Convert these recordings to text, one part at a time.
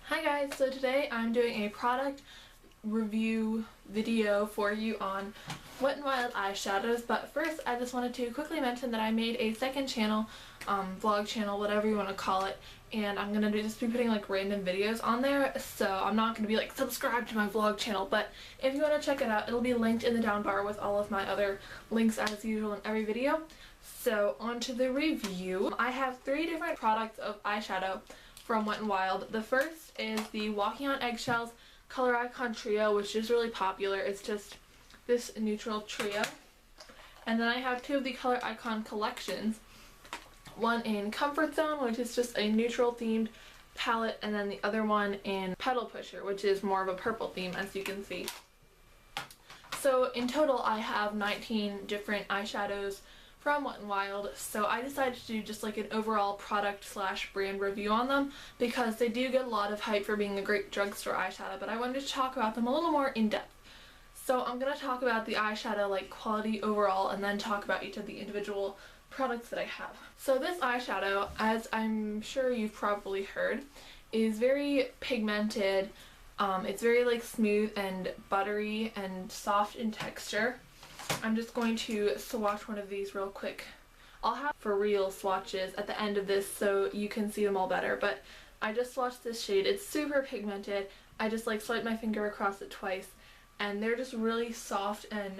Hi guys, so today I'm doing a product review video for you on Wet n Wild eyeshadows, but first I just wanted to quickly mention that I made a second channel, vlog channel, whatever you want to call it, and I'm going to just be putting like random videos on there, so I'm not going to be like subscribe to my vlog channel, but if you want to check it out, it'll be linked in the down bar with all of my other links as usual in every video. So on to the review. I have 3 different products of eyeshadow from Wet n Wild. The first is the Walking on Eggshells Color Icon Trio, which is really popular. It's just this neutral trio. And then I have 2 of the Color Icon collections. One in Comfort Zone, which is just a neutral themed palette, and then the other one in Petal Pusher, which is more of a purple theme, as you can see. So in total I have 19 different eyeshadows from Wet n Wild, so I decided to do just like an overall product slash brand review on them because they do get a lot of hype for being a great drugstore eyeshadow, but I wanted to talk about them a little more in depth. So I'm going to talk about the eyeshadow like quality overall and then talk about each of the individual products that I have. So this eyeshadow, as I'm sure you've probably heard, is very pigmented. It's very like smooth and buttery and soft in texture. I'm just going to swatch one of these real quick. I'll have for real swatches at the end of this so you can see them all better, but I just swatched this shade. It's super pigmented. I just like swiped my finger across it twice, and they're just really soft and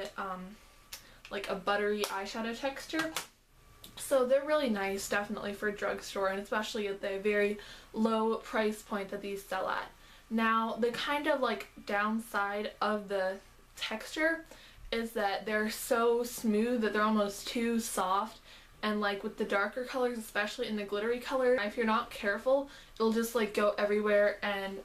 like a buttery eyeshadow texture. So they're really nice, definitely for drugstore, and especially at the very low price point that these sell at. Now, the kind of like downside of the texture is that they're so smooth that they're almost too soft, and like with the darker colors, especially in the glittery color, if you're not careful it'll just like go everywhere, and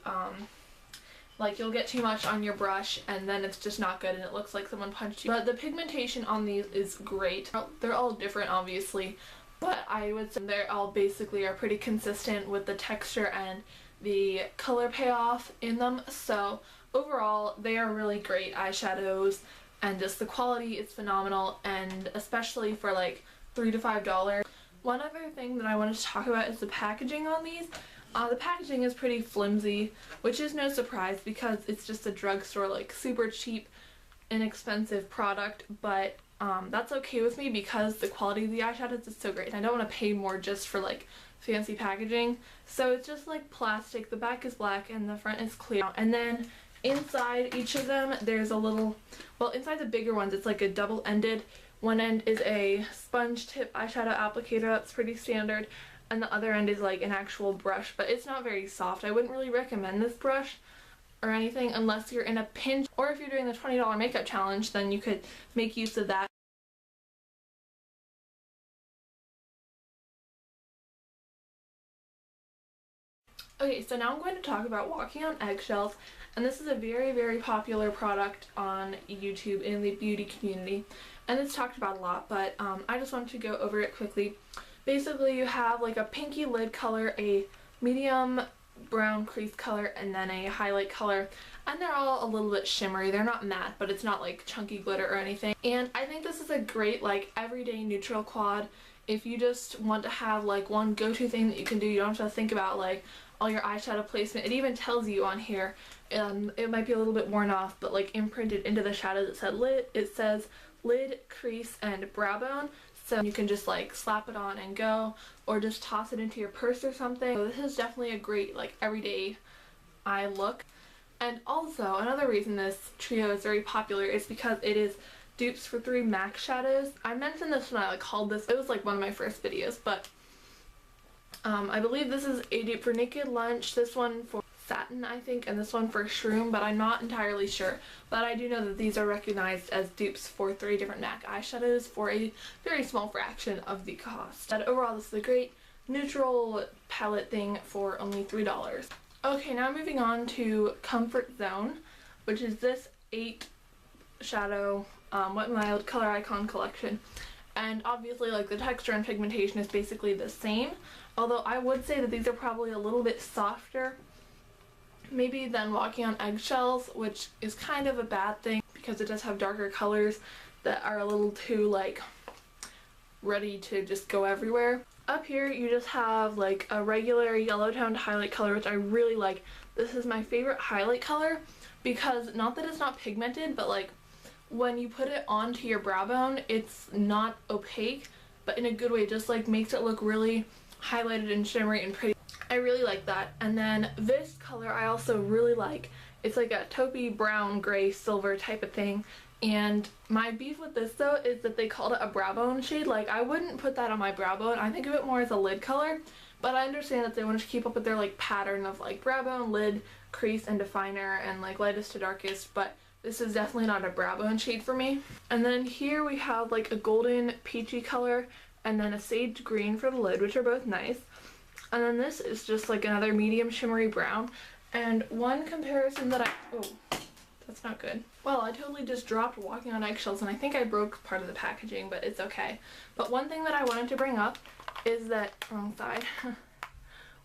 like you'll get too much on your brush and then it's just not good and it looks like someone punched you. But the pigmentation on these is great. They're all different obviously, but I would say they all basically are pretty consistent with the texture and the color payoff in them. So overall they are really great eyeshadows, and just the quality is phenomenal, and especially for like $3 to $5. One other thing that I wanted to talk about is the packaging on these. The packaging is pretty flimsy, which is no surprise because it's just a drugstore like super cheap, inexpensive product, but that's okay with me because the quality of the eyeshadows is so great and I don't want to pay more just for like fancy packaging. So it's just like plastic, the back is black and the front is clear, and then inside each of them there's a little, well, inside the bigger ones it's like a double-ended. One end is a sponge tip eyeshadow applicator, that's pretty standard, and the other end is like an actual brush, but it's not very soft. I wouldn't really recommend this brush or anything unless you're in a pinch, or if you're doing the $20 makeup challenge then you could make use of that. Okay, so now I'm going to talk about Walking on Eggshells, and this is a very popular product on YouTube in the beauty community, and it's talked about a lot, but I just wanted to go over it quickly. Basically you have like a pinky lid color, a medium brown crease color, and then a highlight color, and they're all a little bit shimmery. They're not matte, but it's not like chunky glitter or anything, and I think this is a great like everyday neutral quad. If you just want to have like one go-to thing that you can do, you don't have to think about like all your eyeshadow placement. It even tells you on here, it might be a little bit worn off, but like imprinted into the shadows it says lid, crease, and brow bone. So you can just like slap it on and go, or just toss it into your purse or something. So this is definitely a great like everyday eye look. And also another reason this trio is very popular is because it is dupes for 3 MAC shadows. I mentioned this when I like hauled this. It was like one of my first videos, but I believe this is a dupe for Naked Lunch, this one for Satin I think, and this one for Shroom, but I'm not entirely sure. But I do know that these are recognized as dupes for 3 different MAC eyeshadows for a very small fraction of the cost. But overall this is a great neutral palette thing for only $3. Okay, now moving on to Comfort Zone, which is this 8 shadow Wet n Wild Color Icon collection. And obviously like the texture and pigmentation is basically the same, although I would say that these are probably a little bit softer maybe than Walking on Eggshells, which is kind of a bad thing because it does have darker colors that are a little too like ready to just go everywhere. Up here you just have like a regular yellow toned highlight color, which I really like. This is my favorite highlight color because not that it's not pigmented, but like when you put it onto your brow bone, it's not opaque, but in a good way. It just like makes it look really highlighted and shimmery and pretty. I really like that. And then this color I also really like. It's like a taupey brown, gray, silver type of thing. And my beef with this though is that they called it a brow bone shade. Like, I wouldn't put that on my brow bone. I think of it more as a lid color, but I understand that they wanted to keep up with their like pattern of like brow bone, lid, crease, and definer, and like lightest to darkest, but this is definitely not a brow bone shade for me. And then here we have like a golden peachy color and then a sage green for the lid, which are both nice. And then this is just like another medium shimmery brown. And one comparison that oh, that's not good. Well, I totally just dropped walking on eggshells, and I think I broke part of the packaging, but it's okay. But one thing that I wanted to bring up is that, wrong side,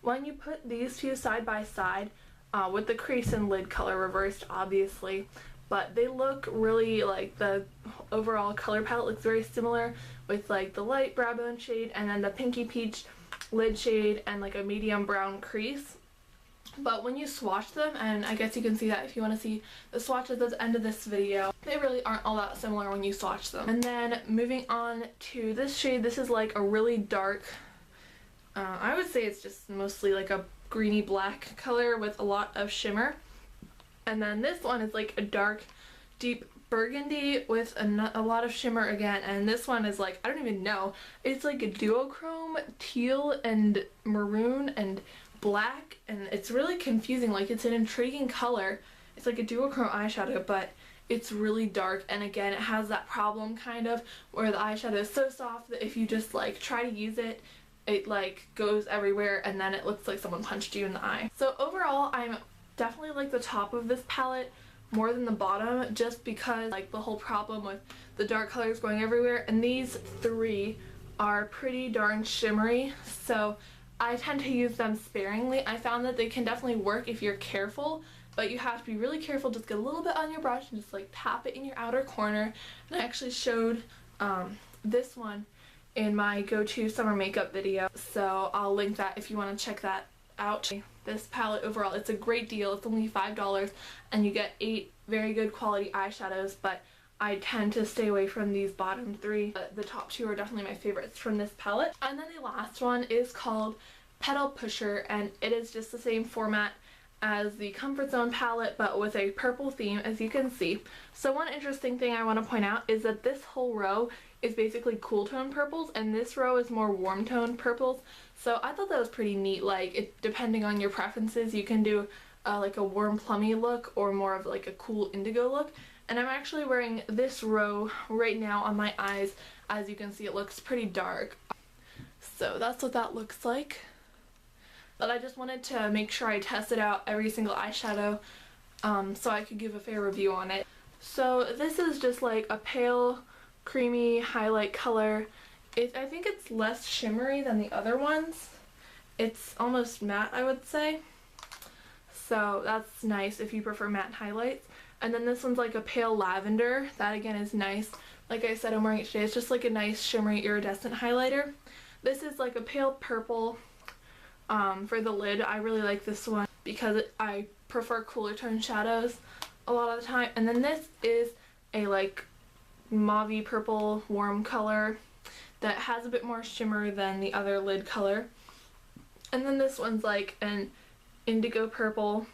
when you put these two side by side, with the crease and lid color reversed, obviously, but they look really, like, the overall color palette looks very similar with like the light brow bone shade and then the pinky peach lid shade and like a medium brown crease. But when you swatch them, and I guess you can see that if you want to see the swatches at the end of this video, they really aren't all that similar when you swatch them. And then moving on to this shade, this is like a really dark, I would say it's just mostly like a greeny black color with a lot of shimmer. And then this one is like a dark, deep burgundy with a lot of shimmer again. And this one is like, I don't even know, it's like a duochrome teal and maroon and black, and it's really confusing. Like, it's an intriguing color. It's like a duochrome eyeshadow, but it's really dark, and again it has that problem kind of where the eyeshadow is so soft that if you just like try to use it, it like goes everywhere and then it looks like someone punched you in the eye. So overall, I'm definitely like the top of this palette more than the bottom, just because like the whole problem with the dark colors going everywhere, and these three are pretty darn shimmery, so I tend to use them sparingly. I found that they can definitely work if you're careful, but you have to be really careful. Just get a little bit on your brush and just like tap it in your outer corner. And I actually showed this one in my go-to summer makeup video, so I'll link that if you want to check that out. This palette overall, it's a great deal. It's only $5 and you get 8 very good quality eyeshadows, but I tend to stay away from these bottom three. The top two are definitely my favorites from this palette. And then the last one is called Petal Pusher, and it is just the same format as the Comfort Zone palette, but with a purple theme, as you can see. So one interesting thing I want to point out is that this whole row is basically cool tone purples, and this row is more warm tone purples. So I thought that was pretty neat. Like, depending on your preferences, you can do like a warm plummy look or more of like a cool indigo look. And I'm actually wearing this row right now on my eyes. As you can see, it looks pretty dark. So that's what that looks like. But I just wanted to make sure I tested out every single eyeshadow so I could give a fair review on it. So this is just like a pale, creamy highlight color. I think it's less shimmery than the other ones. It's almost matte, I would say. So that's nice if you prefer matte highlights. And then this one's like a pale lavender. That again is nice. Like I said, I'm wearing it today. It's just like a nice shimmery iridescent highlighter. This is like a pale purple for the lid. I really like this one because I prefer cooler tone shadows a lot of the time. And then this is a like mauvey purple warm color that has a bit more shimmer than the other lid color. And then this one's like an indigo purple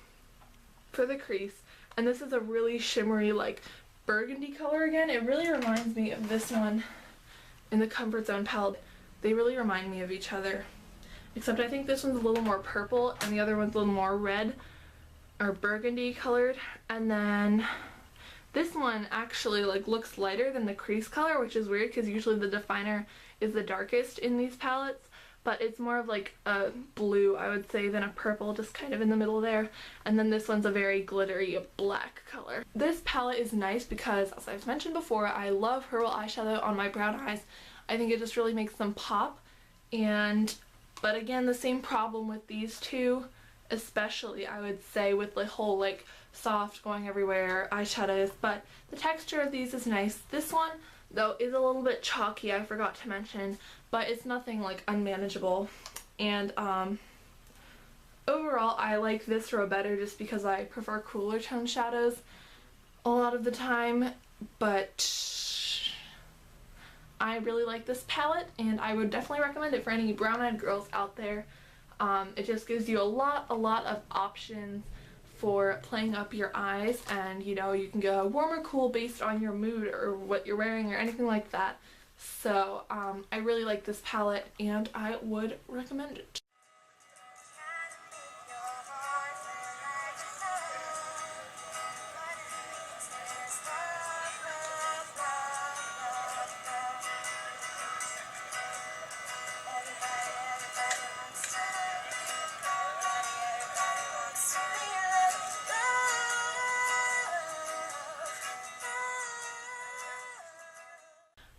for the crease. And this is a really shimmery, like, burgundy color again. It really reminds me of this one in the Comfort Zone palette. They really remind me of each other. Except I think this one's a little more purple and the other one's a little more red or burgundy colored. And then this one actually, like, looks lighter than the crease color, which is weird because usually the definer is the darkest in these palettes. But it's more of like a blue, I would say, than a purple, just kind of in the middle there. And then this one's a very glittery black color. This palette is nice because, as I've mentioned before, I love herbal eyeshadow on my brown eyes. I think it just really makes them pop. But again, the same problem with these two, especially, I would say, with the whole like soft going everywhere eyeshadows. But the texture of these is nice. This one, though, is a little bit chalky, I forgot to mention. but it's nothing like unmanageable. And overall I like this row better just because I prefer cooler tone shadows a lot of the time, but I really like this palette and I would definitely recommend it for any brown-eyed girls out there. It just gives you a lot of options for playing up your eyes, and you know, you can go warm or cool based on your mood or what you're wearing or anything like that. So I really like this palette and I would recommend it.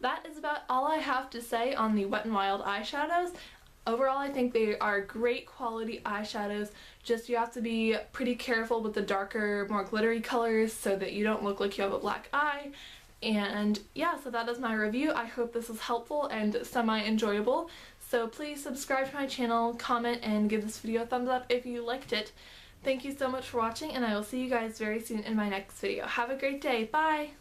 That is about all I have to say on the Wet n Wild eyeshadows. Overall, I think they are great quality eyeshadows, just you have to be pretty careful with the darker, more glittery colors so that you don't look like you have a black eye. And yeah, so that is my review. I hope this was helpful and semi-enjoyable. So please subscribe to my channel, comment, and give this video a thumbs up if you liked it. Thank you so much for watching, and I will see you guys very soon in my next video. Have a great day. Bye!